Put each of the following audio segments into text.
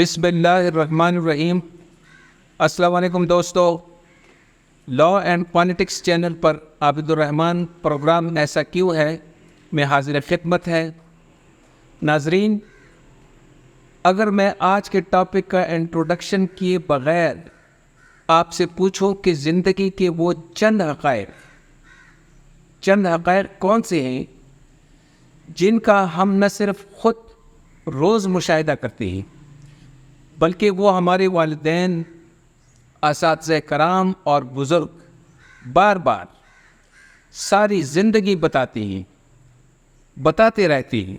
بسم اللہ الرحمن الرحیم۔ السلام علیکم دوستو، لا اینڈ پالیٹکس چینل پر عابد الرحمن پروگرام ایسا کیوں ہے میں حاضر خدمت ہے۔ ناظرین، اگر میں آج کے ٹاپک کا انٹروڈکشن کیے بغیر آپ سے پوچھوں کہ زندگی کے وہ چند حقائق کون سے ہیں جن کا ہم نہ صرف خود روز مشاہدہ کرتے ہیں بلکہ وہ ہمارے والدین، اساتذہ کرام اور بزرگ بار بار ساری زندگی بتاتے رہتے ہیں،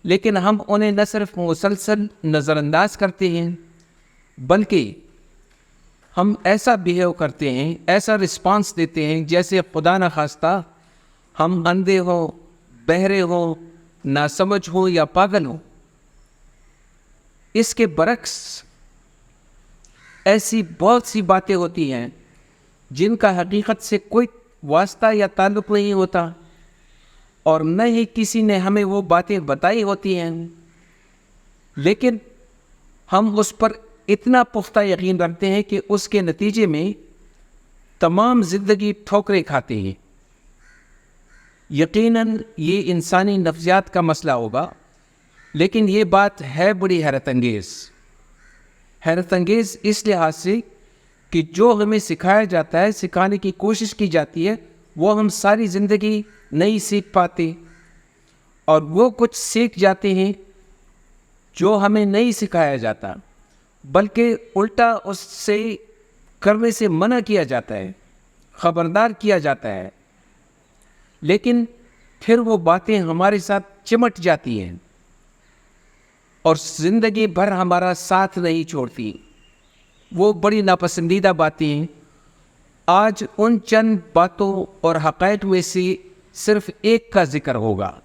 لیکن ہم انہیں نہ صرف مسلسل نظر انداز کرتے ہیں بلکہ ہم ایسا بیہیو کرتے ہیں، ایسا رسپانس دیتے ہیں جیسے خدا نخواستہ ہم اندھے ہوں، بہرے ہوں، ناسمجھ ہوں یا پاگل ہوں۔ اس کے برعکس ایسی بہت سی باتیں ہوتی ہیں جن کا حقیقت سے کوئی واسطہ یا تعلق نہیں ہوتا اور نہ ہی کسی نے ہمیں وہ باتیں بتائی ہوتی ہیں، لیکن ہم اس پر اتنا پختہ یقین رکھتے ہیں کہ اس کے نتیجے میں تمام زندگی ٹھوکریں کھاتے ہیں۔ یقیناً یہ انسانی نفسیات کا مسئلہ ہوگا، لیکن یہ بات ہے بڑی حیرت انگیز اس لحاظ سے کہ جو ہمیں سکھایا جاتا ہے، سکھانے کی کوشش کی جاتی ہے، وہ ہم ساری زندگی نہیں سیکھ پاتے، اور وہ کچھ سیکھ جاتے ہیں جو ہمیں نہیں سکھایا جاتا بلکہ الٹا اس سے کرنے سے منع کیا جاتا ہے، خبردار کیا جاتا ہے، لیکن پھر وہ باتیں ہمارے ساتھ چمٹ جاتی ہیں اور زندگی بھر ہمارا ساتھ نہیں چھوڑتی۔ وہ بڑی ناپسندیدہ باتیں ہیں۔ آج ان چند باتوں اور حقائق میں سے صرف ایک کا ذکر ہوگا۔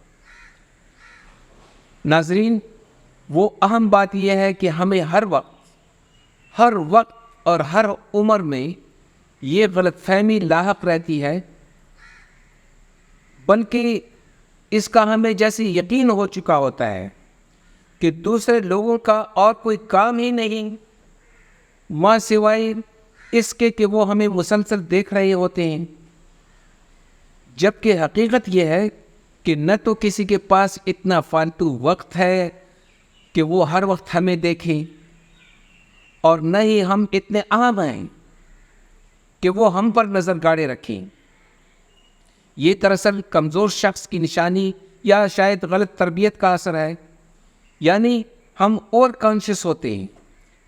ناظرین، وہ اہم بات یہ ہے کہ ہمیں ہر وقت اور ہر عمر میں یہ غلط فہمی لاحق رہتی ہے، بلکہ اس کا ہمیں جیسے یقین ہو چکا ہوتا ہے کہ دوسرے لوگوں کا اور کوئی کام ہی نہیں ماں سوائے اس کے کہ وہ ہمیں مسلسل دیکھ رہے ہوتے ہیں، جبکہ حقیقت یہ ہے کہ نہ تو کسی کے پاس اتنا فالتو وقت ہے کہ وہ ہر وقت ہمیں دیکھیں، اور نہ ہی ہم اتنے اہم ہیں کہ وہ ہم پر نظر گاڑے رکھیں۔ یہ دراصل کمزور شخص کی نشانی یا شاید غلط تربیت کا اثر ہے، یعنی ہم اور کانشیس ہوتے ہیں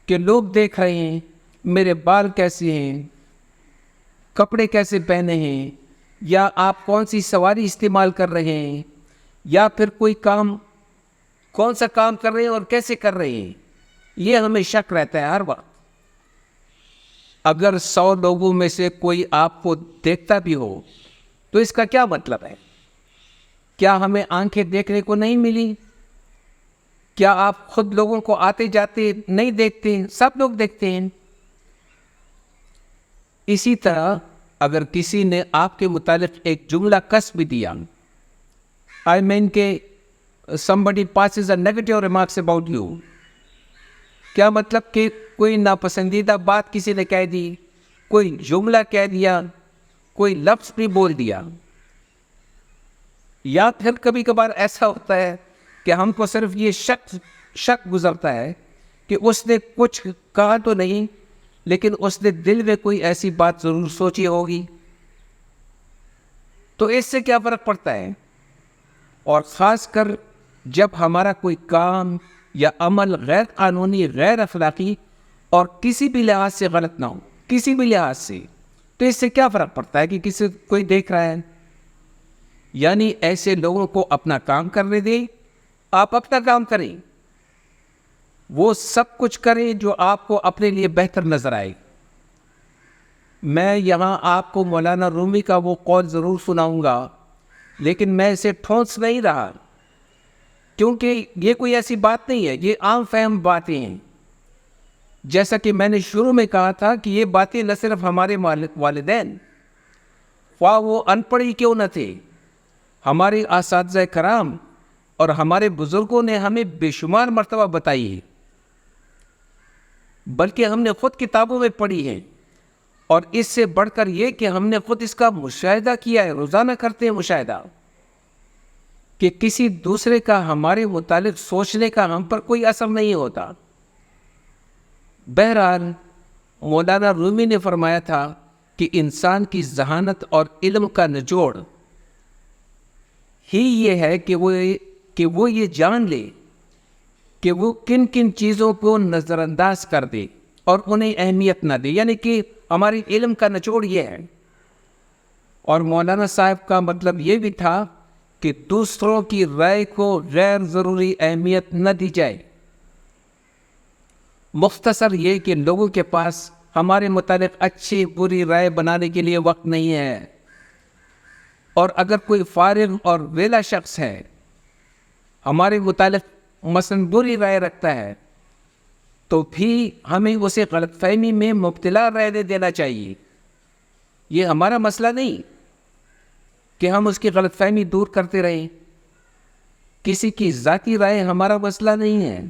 کہ لوگ دیکھ رہے ہیں میرے بال کیسے ہیں، کپڑے کیسے پہنے ہیں، یا آپ کون سی سواری استعمال کر رہے ہیں، یا پھر کون سا کام کر رہے ہیں اور کیسے کر رہے ہیں۔ یہ ہمیں شک رہتا ہے ہر وقت۔ اگر 100 لوگوں میں سے کوئی آپ کو دیکھتا بھی ہو تو اس کا کیا مطلب ہے؟ کیا ہمیں آنکھیں دیکھنے کو نہیں ملی؟ کیا آپ خود لوگوں کو آتے جاتے نہیں دیکھتے؟ سب لوگ دیکھتے ہیں۔ اسی طرح اگر کسی نے آپ کے متعلق ایک جملہ کس بھی دیا، I mean کہ somebody passes a negative remarks about you، کیا مطلب کہ کوئی ناپسندیدہ بات کسی نے کہہ دی، کوئی جملہ کہہ دیا، کوئی لفظ بھی بول دیا، یا پھر کبھی کبھار ایسا ہوتا ہے کہ ہم کو صرف یہ شک گزرتا ہے کہ اس نے کچھ کہا تو نہیں، لیکن اس نے دل میں کوئی ایسی بات ضرور سوچی ہوگی۔ تو اس سے کیا فرق پڑتا ہے؟ اور خاص کر جب ہمارا کوئی کام یا عمل غیر قانونی، غیر اخلاقی اور کسی بھی لحاظ سے غلط نہ ہو، کسی بھی لحاظ سے، تو اس سے کیا فرق پڑتا ہے کہ کوئی دیکھ رہا ہے؟ یعنی ایسے لوگوں کو اپنا کام کرنے دیں، آپ اپنا کام کریں، وہ سب کچھ کریں جو آپ کو اپنے لیے بہتر نظر آئے۔ میں یہاں آپ کو مولانا رومی کا وہ قول ضرور سناؤں گا، لیکن میں اسے ٹھونس نہیں رہا، کیونکہ یہ کوئی ایسی بات نہیں ہے، یہ عام فہم باتیں ہیں۔ جیسا کہ میں نے شروع میں کہا تھا کہ یہ باتیں نہ صرف ہمارے والدین، خواہ وہ ان پڑھ ہی کیوں نہ تھے، ہمارے اساتذہ کرام اور ہمارے بزرگوں نے ہمیں بے شمار مرتبہ بتائی ہے۔ بلکہ ہم نے خود کتابوں میں پڑھی ہیں، اور اس سے بڑھ کر یہ کہ ہم نے خود اس کا مشاہدہ کیا ہے، روزانہ کرتے ہیں مشاہدہ، کہ کسی دوسرے کا ہمارے متعلق سوچنے کا ہم پر کوئی اثر نہیں ہوتا۔ بہرحال مولانا رومی نے فرمایا تھا کہ انسان کی ذہانت اور علم کا نچوڑ ہی یہ ہے کہ وہ یہ جان لے کہ وہ کن کن چیزوں کو نظر انداز کر دے اور انہیں اہمیت نہ دے، یعنی کہ ہمارے علم کا نچوڑ یہ ہے۔ اور مولانا صاحب کا مطلب یہ بھی تھا کہ دوسروں کی رائے کو غیر ضروری اہمیت نہ دی جائے۔ مختصر یہ کہ لوگوں کے پاس ہمارے متعلق اچھی بری رائے بنانے کے لیے وقت نہیں ہے، اور اگر کوئی فارغ اور ویلا شخص ہے ہمارے متعلق مثلاً بری رائے رکھتا ہے تو بھی ہمیں اسے غلط فہمی میں مبتلا رہنے دینا چاہیے۔ یہ ہمارا مسئلہ نہیں کہ ہم اس کی غلط فہمی دور کرتے رہیں، کسی کی ذاتی رائے ہمارا مسئلہ نہیں ہے۔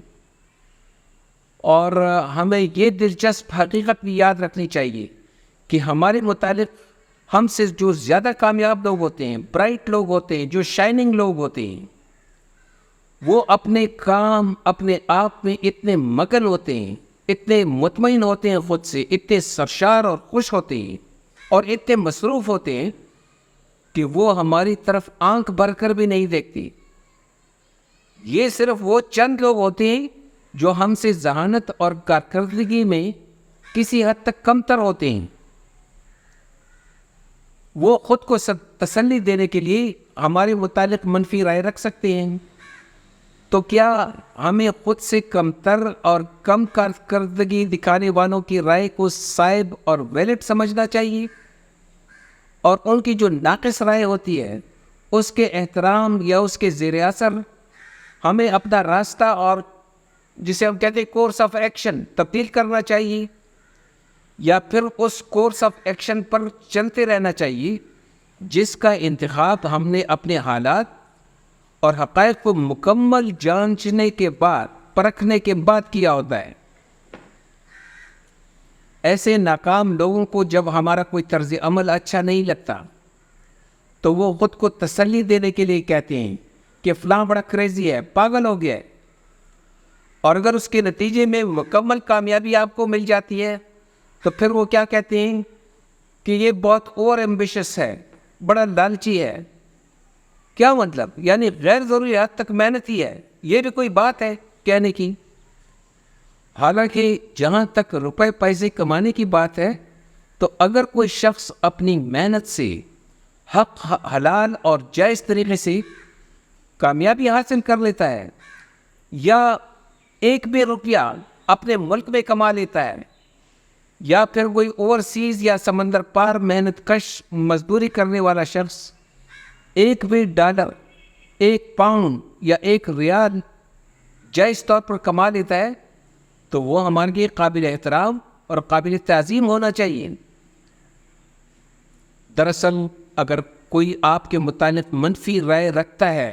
اور ہمیں یہ دلچسپ حقیقت بھی یاد رکھنی چاہیے کہ ہمارے متعلق ہم سے جو زیادہ کامیاب لوگ ہوتے ہیں، برائٹ لوگ ہوتے ہیں، جو شائننگ لوگ ہوتے ہیں، وہ اپنے کام اپنے آپ میں اتنے مگن ہوتے ہیں، اتنے مطمئن ہوتے ہیں خود سے، اتنے سرشار اور خوش ہوتے ہیں اور اتنے مصروف ہوتے ہیں کہ وہ ہماری طرف آنکھ بھر کر بھی نہیں دیکھتی۔ یہ صرف وہ چند لوگ ہوتے ہیں جو ہم سے ذہانت اور کارکردگی میں کسی حد تک کمتر ہوتے ہیں۔ وہ خود کو تسلی دینے کے لیے ہمارے متعلق منفی رائے رکھ سکتے ہیں، تو کیا ہمیں خود سے کمتر اور کم کارکردگی دکھانے والوں کی رائے کو صائب اور ویلڈ سمجھنا چاہیے، اور ان کی جو ناقص رائے ہوتی ہے اس کے احترام یا اس کے زیر اثر ہمیں اپنا راستہ اور جسے ہم کہتے ہیں کورس آف ایکشن تبدیل کرنا چاہیے، یا پھر اس کورس آف ایکشن پر چلتے رہنا چاہیے جس کا انتخاب ہم نے اپنے حالات اور حقائق کو مکمل جانچنے کے بعد، پرکھنے کے بعد کیا ہوتا ہے۔ ایسے ناکام لوگوں کو جب ہمارا کوئی طرز عمل اچھا نہیں لگتا تو وہ خود کو تسلی دینے کے لیے کہتے ہیں کہ فلاں بڑا کریزی ہے، پاگل ہو گیا ہے، اور اگر اس کے نتیجے میں مکمل کامیابی آپ کو مل جاتی ہے تو پھر وہ کیا کہتے ہیں کہ یہ بہت اوور ایمبیشس ہے، بڑا لالچی ہے۔ کیا مطلب؟ یعنی غیر ضروری حد تک محنتی ہے، یہ بھی کوئی بات ہے کہنے کی؟ حالانکہ جہاں تک روپے پیسے کمانے کی بات ہے تو اگر کوئی شخص اپنی محنت سے حق حلال اور جائز طریقے سے کامیابی حاصل کر لیتا ہے، یا ایک بھی روپیہ اپنے ملک میں کما لیتا ہے، یا پھر کوئی اوورسیز یا سمندر پار محنت کش مزدوری کرنے والا شخص ایک بھی ڈالر، ایک پاؤنڈ یا ایک ریال جائز طور پر کما لیتا ہے تو وہ ہمارے لیے قابل احترام اور قابل تعظیم ہونا چاہیے۔ دراصل اگر کوئی آپ کے متعلق منفی رائے رکھتا ہے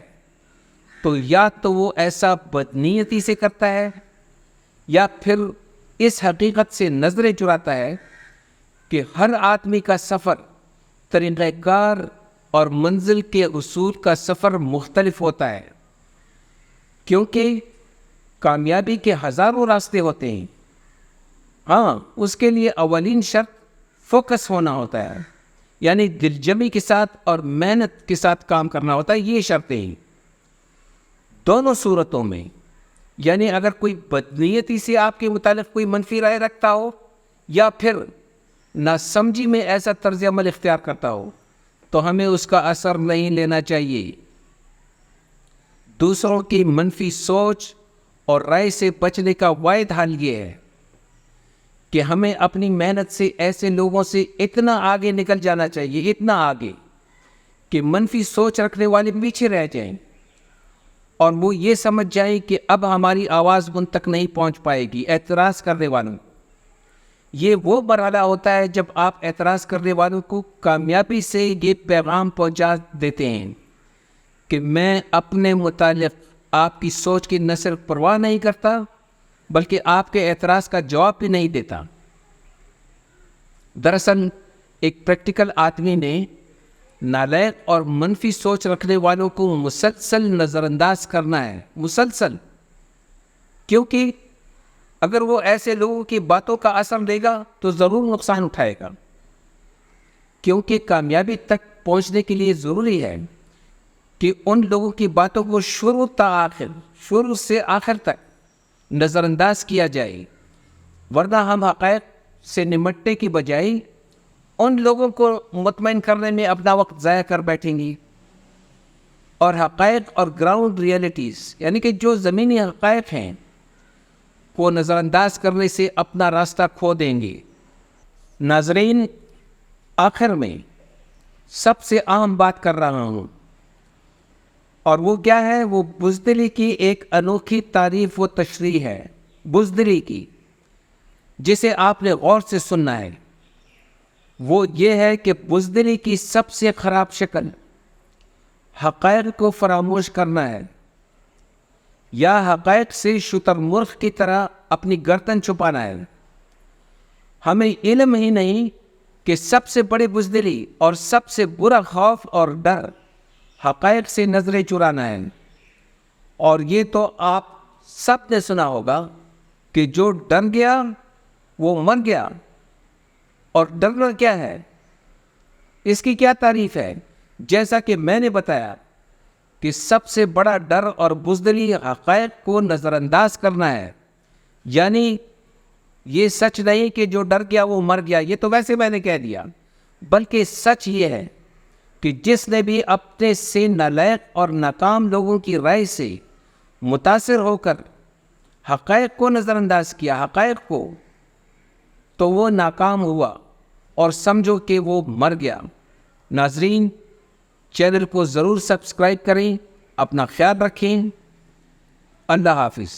تو یا تو وہ ایسا بدنیتی سے کرتا ہے یا پھر اس حقیقت سے نظریں چراتا ہے کہ ہر آدمی کا سفر، طریقہ کار اور منزل کے اصول کا سفر مختلف ہوتا ہے، کیونکہ کامیابی کے ہزاروں راستے ہوتے ہیں۔ ہاں، اس کے لیے اولین شرط فوکس ہونا ہوتا ہے، یعنی دل جمی کے ساتھ اور محنت کے ساتھ کام کرنا ہوتا ہے۔ یہ شرطیں ہیں دونوں صورتوں میں، یعنی اگر کوئی بدنیتی سے آپ کے متعلق کوئی منفی رائے رکھتا ہو یا پھر ناسمجھی میں ایسا طرز عمل اختیار کرتا ہو تو ہمیں اس کا اثر نہیں لینا چاہیے۔ دوسروں کی منفی سوچ اور رائے سے بچنے کا واحد حل یہ ہے کہ ہمیں اپنی محنت سے ایسے لوگوں سے اتنا آگے نکل جانا چاہیے، اتنا آگے کہ منفی سوچ رکھنے والے پیچھے رہ جائیں اور وہ یہ سمجھ جائیں کہ اب ہماری آواز ان تک نہیں پہنچ پائے گی اعتراض کرنے والوں۔ یہ وہ مرحلہ ہوتا ہے جب آپ اعتراض کرنے والوں کو کامیابی سے یہ پیغام پہنچا دیتے ہیں کہ میں اپنے متعلق آپ کی سوچ کی نہ صرف پرواہ نہیں کرتا بلکہ آپ کے اعتراض کا جواب بھی نہیں دیتا۔ دراصل ایک پریکٹیکل آدمی نے نالائق اور منفی سوچ رکھنے والوں کو مسلسل نظر انداز کرنا ہے، مسلسل، کیونکہ اگر وہ ایسے لوگوں کی باتوں کا اثر لے گا تو ضرور نقصان اٹھائے گا، کیونکہ کامیابی تک پہنچنے کے لیے ضروری ہے کہ ان لوگوں کی باتوں کو شروع تا آخر، شروع سے آخر تک نظر انداز کیا جائے، ورنہ ہم حقائق سے نمٹنے کی بجائے ان لوگوں کو مطمئن کرنے میں اپنا وقت ضائع کر بیٹھیں گی، اور حقائق اور گراؤنڈ ریئلٹیز یعنی کہ جو زمینی حقائق ہیں کو نظر انداز کرنے سے اپنا راستہ کھو دیں گے۔ ناظرین، آخر میں سب سے اہم بات کر رہا ہوں، اور وہ کیا ہے؟ وہ بزدلی کی ایک انوکھی تعریف و تشریح ہے، بزدلی کی، جسے آپ نے غور سے سننا ہے۔ وہ یہ ہے کہ بزدلی کی سب سے خراب شکل حقائق کو فراموش کرنا ہے، یا حقائق سے شتر مرغ کی طرح اپنی گردن چھپانا ہے۔ ہمیں علم ہی نہیں کہ سب سے بڑی بزدلی اور سب سے برا خوف اور ڈر حقائق سے نظریں چرانا ہے۔ اور یہ تو آپ سب نے سنا ہوگا کہ جو ڈر گیا وہ مر گیا، اور ڈرنا کیا ہے؟ اس کی کیا تعریف ہے؟ جیسا کہ میں نے بتایا کہ سب سے بڑا ڈر اور بزدلی حقائق کو نظر انداز کرنا ہے، یعنی یہ سچ نہیں کہ جو ڈر گیا وہ مر گیا، یہ تو ویسے میں نے کہہ دیا، بلکہ سچ یہ ہے کہ جس نے بھی اپنے سے نالائق اور ناکام لوگوں کی رائے سے متاثر ہو کر حقائق کو نظر انداز کیا، حقائق کو، تو وہ ناکام ہوا، اور سمجھو کہ وہ مر گیا۔ ناظرین، چینل کو ضرور سبسکرائب کریں، اپنا خیال رکھیں، اللہ حافظ۔